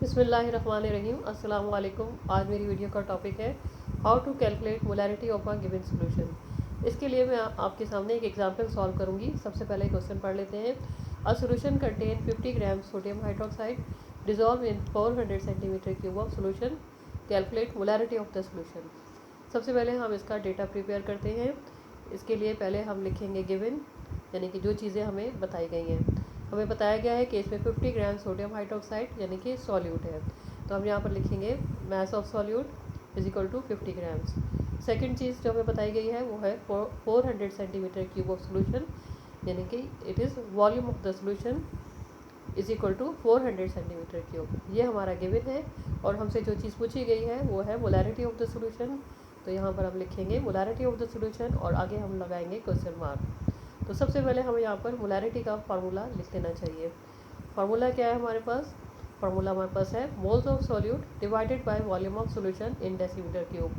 बिस्मिल्लाहिर्रहमानिर्रहीम। अस्सलाम वालेकुम। आज मेरी वीडियो का टॉपिक है how to calculate molarity of a given solution. इसके लिए मैं आपके सामने एक एग्जांपल सॉल्व करूंगी। सबसे पहले क्वेश्चन पढ़ लेते हैं। A solution contain 50 gram sodium hydroxide dissolve in 400 centimetre cube of solution. Calculate molarity of the solution. सबसे पहले हम इसका डेटा प्रिपेयर करते हैं। इसके लिए पहले हम लिखेंगे गिवन, यानी कि जो चीज़ें हमें बताई गई हैं। हमें बताया गया है कि इसमें 50 ग्राम सोडियम हाइड्रोक्साइड यानी कि सॉल्यूट है, तो हम यहाँ पर लिखेंगे mass of solute is equal to 50 grams. Second चीज़ जो हमें बताई गई है वो है 400 सेंटीमीटर क्यूब ऑफ सोल्यूशन, यानी कि it is volume of the solution is equal to 400 centimetre cube. ये हमारा गिवन है और हमसे जो चीज़ पूछी गई है वो है मोलैरिटी ऑफ द सोल्यूशन। तो यहाँ पर हम लिखेंगे मोलैरिटी ऑफ द सोल्यूशन और आगे हम लगाएंगे क्वेश्चन मार्क। तो सबसे पहले हमें यहाँ पर मोलैरिटी का फार्मूला लिख लेना चाहिए। फार्मूला क्या है हमारे पास? फार्मूला हमारे पास है moles of solute divided by volume of solution in decimetre cube.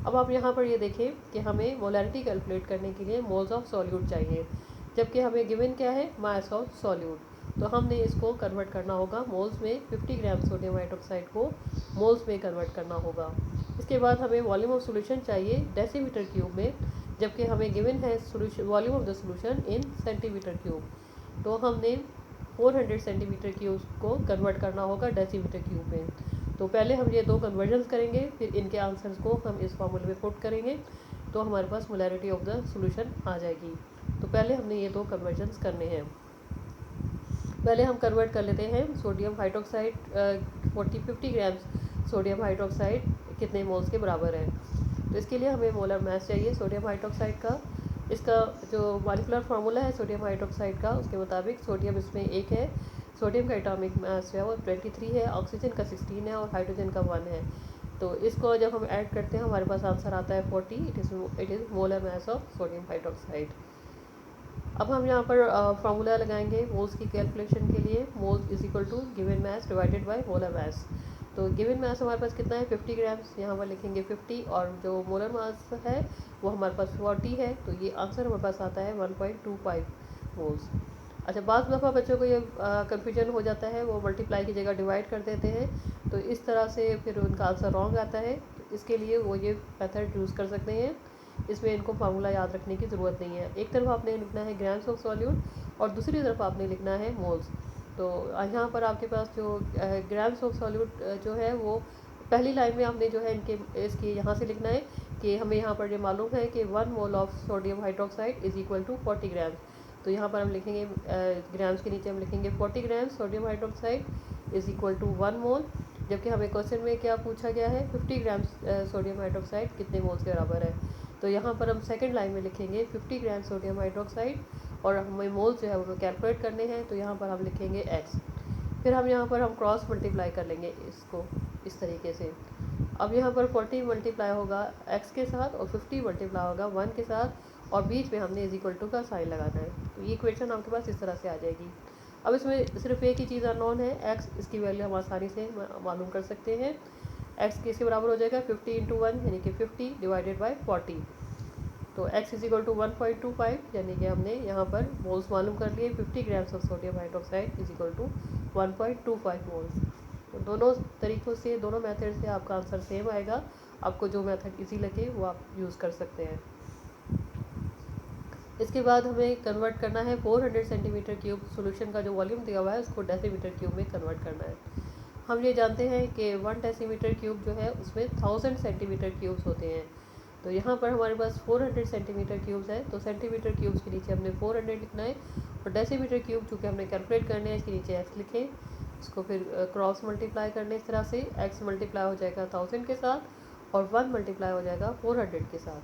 अब आप यहाँ पर ये देखें कि हमें मोलैरिटी कैलकुलेट करने के लिए मोल्स ऑफ सॉल्यूट चाहिए, जबकि हमें गिवन क्या है? मास ऑफ सॉल्यूट। तो हमने इसको कन्वर्ट करना होगा मोल्स में। 50 ग्राम सोडियम हाइड्रोक्साइड को मोल्स में कन्वर्ट करना होगा। इसके बाद हमें वॉल्यूम ऑफ सॉल्यूशन चाहिए डेसीमीटर क्यूब में, जबकि हमें गिवन है solution volume of the solution in centimetre cube. तो हमने 400 सेंटीमीटर क्यूब को कन्वर्ट करना होगा डेसीमीटर क्यूब में। तो पहले हम ये दो कन्वर्जन्स करेंगे, फिर इनके आंसर्स को हम इस फॉर्मूले में पुट करेंगे, तो हमारे पास मोलैरिटी ऑफ द सॉल्यूशन आ जाएगी। तो पहले हमने ये दो कन्वर्जन्स करने हैं। पहले हम कन्वर्ट कर लेते हैं sodium hydroxide 50 grams sodium hydroxide कितने मोल्स के बराबर है। तो इसके लिए हमें मोलर मास चाहिए सोडियम हाइड्रोक्साइड का। इसका जो मॉलिक्यूलर फार्मूला है सोडियम हाइड्रोक्साइड का, उसके मुताबिक सोडियम इसमें 1 है, सोडियम का एटॉमिक मास जो है वो 23 है, ऑक्सीजन का 16 है और हाइड्रोजन का 1 है। तो इसको जब हम ऐड करते हैं हमारे पास आंसर आता है 40। It is molar mass of sodium hydroxide. अब हम यहाँ पर फार्मूला लगाएंगे मोल्स की कैलकुलेशन के लिए। Moles is equal to given mass divided by molar mass. तो गिवन मास हमारे पास कितना है? 50 ग्राम्स। यहाँ पर लिखेंगे 50 और जो मोलर मास है वो हमारे पास 40 है। तो ये आंसर हमारे पास आता है 1.25 मोल्स। अच्छा, बाज़ दफ़ा बच्चों को ये कन्फ्यूजन हो जाता है, वो मल्टीप्लाई की जगह डिवाइड कर देते हैं, तो इस तरह से फिर उनका आंसर रॉन्ग आता है। तो इसके लिए वो ये मेथड यूज़ कर सकते हैं। इसमें इनको फार्मूला याद रखने की ज़रूरत नहीं है। एक तरफ आपने लिखना है ग्राम्स ऑफ सॉल्यूट और दूसरी तरफ आपने लिखना है मोल्स। तो यहाँ पर आपके पास जो ग्राम्स ऑफ सॉल्यूट जो है वो पहली लाइन में आपने जो है इनके इसकी यहाँ से लिखना है कि हमें यहाँ पर ये मालूम है कि 1 mole of sodium hydroxide is equal to 40 grams. तो यहाँ पर हम लिखेंगे ग्राम्स के नीचे हम लिखेंगे 40 grams sodium hydroxide is equal to 1 mole. जबकि हमें क्वेश्चन में क्या पूछा गया है? 50 ग्राम्स सोडियम हाइड्रोक्साइड कितने मोल्स के बराबर है। तो यहाँ पर हम सेकंड लाइन में लिखेंगे 50 ग्राम सोडियम हाइड्रोक्साइड और हमें मोल्स जो है वो कैलकुलेट करने हैं। तो यहाँ पर हम लिखेंगे x। फिर हम यहाँ पर हम क्रॉस मल्टीप्लाई कर लेंगे इसको इस तरीके से। अब यहाँ पर 40 मल्टीप्लाई होगा x के साथ और 50 मल्टीप्लाई होगा 1 के साथ, और बीच में हमने इज इक्वल टू का साइन लगाना है। तो ये इक्वेशन आपके पास इस तरह से आ जाएगी। अब इसमें सिर्फ एक ही चीज़ अननोन है x। इसकी वैल्यू हम आसानी से मालूम कर सकते हैं। x किसके बराबर हो जाएगा? 50 इंटू 1 यानी कि 50 डिवाइडेड बाई 40। तो x इज इक्वल टू 1.25, यानी कि हमने यहाँ पर मोल्स मालूम कर लिए। 50 grams of sodium hydroxide is equal to 1.25 moles. तो दोनों तरीक़ों से, दोनों मेथड से आपका आंसर सेम आएगा। आपको जो मेथड इजी लगे वो आप यूज़ कर सकते हैं। इसके बाद हमें कन्वर्ट करना है 400 सेंटीमीटर क्यूब सॉल्यूशन का जो वॉल्यूम दिया हुआ है उसको डेसीमीटर क्यूब में कन्वर्ट करना है। हम ये जानते हैं कि 1 डेसीमीटर क्यूब जो है उसमें 1000 सेंटीमीटर क्यूब्स होते हैं। तो यहाँ पर हमारे पास 400 सेंटीमीटर क्यूब्स है, तो सेंटीमीटर क्यूब्स के नीचे हमने 400 लिखना है और डेसीमीटर क्यूब चूँकि हमने कैलकुलेट करने हैं इसके नीचे x लिखें। इसको फिर क्रॉस मल्टीप्लाई करने इस तरह से x मल्टीप्लाई हो जाएगा 1000 के साथ और 1 मल्टीप्लाई हो जाएगा 400 के साथ।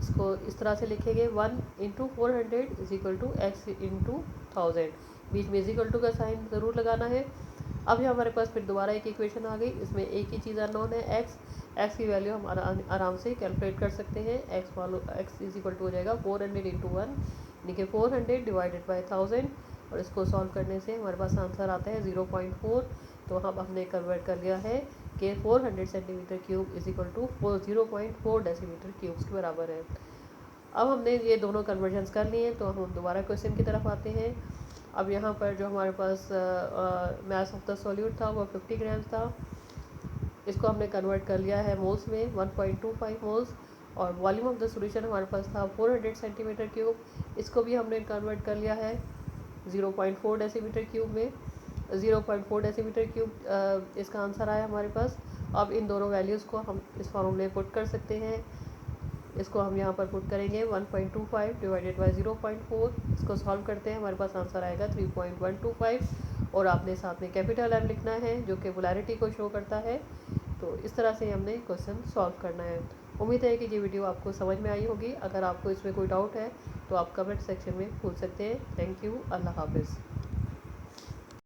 इसको इस तरह से लिखेंगे 1 into 400 is equal to x into 1000। बीच में इज इक्वल टू का साइन ज़रूर लगाना है। अब यहाँ हमारे पास फिर दोबारा एक इक्वेशन आ गई। इसमें एक ही चीज़ अननोन है x की वैल्यू हम आराम से कैलकुलेट कर सकते हैं। x इज इक्वल टू हो जाएगा 400 इंटू 1 यानी कि 400 डिवाइडेड बाई 1000, और इसको सॉल्व करने से हमारे पास आंसर आता है 0.4। तो हमने कन्वर्ट कर लिया है कि 400 centimetre cube is equal to 0.4 decimetre cubes के बराबर है। अब हमने ये दोनों कन्वर्जन्स कर लिए हैं, तो हम दोबारा क्वेश्चन की तरफ आते हैं। अब यहाँ पर जो हमारे पास मास ऑफ द सॉल्यूट था वो 50 ग्राम्स था। इसको हमने कन्वर्ट कर लिया है मोल्स में, 1.25 मोल्स। और वॉल्यूम ऑफ द सॉल्यूशन हमारे पास था 400 सेंटीमीटर क्यूब। इसको भी हमने कन्वर्ट कर लिया है 0.4 डेसीमीटर क्यूब में। 0.4 डेसीमीटर क्यूब इसका आंसर आया हमारे पास। अब इन दोनों वैल्यूज़ को हम इस फॉर्म में पुट कर सकते हैं। इसको हम यहाँ पर पुट करेंगे 1.25 डिवाइडेड बाई 0.4। इसको सॉल्व करते हैं, हमारे पास आंसर आएगा 3.125। और आपने साथ में कैपिटल एम लिखना है जो कि पोलैरिटी को शो करता है। तो इस तरह से हमने क्वेश्चन सॉल्व करना है। उम्मीद है कि ये वीडियो आपको समझ में आई होगी। अगर आपको इसमें कोई डाउट है तो आप कमेंट सेक्शन में पूछ सकते हैं। Thank you. अल्लाह हाफिज़।